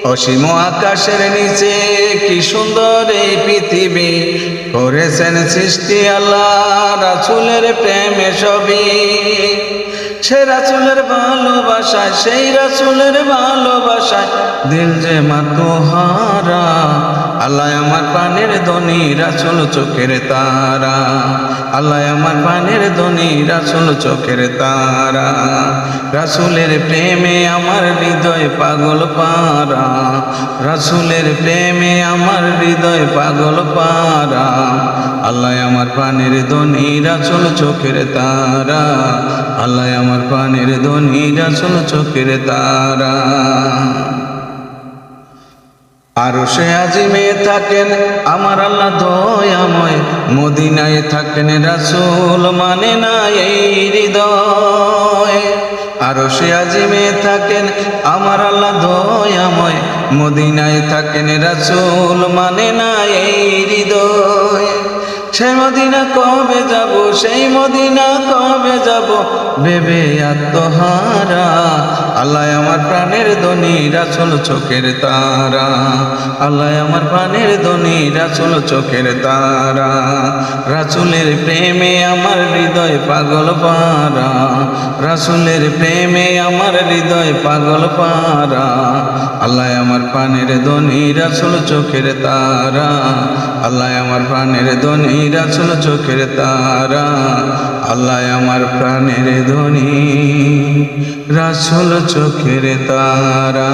অসীম আকাশের নিচে কি সুন্দর এই পৃথিবী, করেছেন সৃষ্টি আল্লাহ রাসূলের প্রেমে সবই। সে রাসূলের ভালোবাসায়, সেই রাসূলের ভালোবাসায় দিল যে মাতোহারা। আল্লাহ আমার প্রাণের ধনী, রাসূল চোখের তারা। আল্লাহ আমার প্রাণের ধনী, রাসূল চোখের তারা। রাসূলের প্রেমে আমার হৃদয় পাগল পারা। রাসূলের প্রেমে আমার হৃদয় পাগল পারা। আল্লাহ আমার প্রাণের ধনী, রাসূল চোখের তারা। আল্লাহ আমার প্রাণের ধনী, রাসূল চোখের তারা। আরশে আজিমে থাকেন আমার আল্লাহ দয়াময়, মদিনায় থাকেন রাসূল মানে না এই হৃদয়। আরশে আজিমে থাকেন আমার আল্লাহ দয়াময়, মদিনায় থাকেন রাসূল মানে না এই হৃদয়। সেই মদিনা কবে যাব, সেই মদিনা কবে যাব ভেবে আত্মহারা। আল্লাহ আমার প্রাণের ধনী, রাসূল চোখের তারা। আল্লাহ আমার প্রাণের ধনী, রাসূল চোখের তারা। রাসূলের প্রেমে আমার হৃদয় পাগল পারা। রাসূলের প্রেমে আমার হৃদয় পাগল পারা। আল্লাহ আমার প্রাণের ধনী, রাসূল চোখের তারা। আল্লাহ আমার প্রাণের ধনী, রাসূল চোখের তারা। আল্লাহ আমার প্রাণের ধনী, রাসূল চোখের তারা।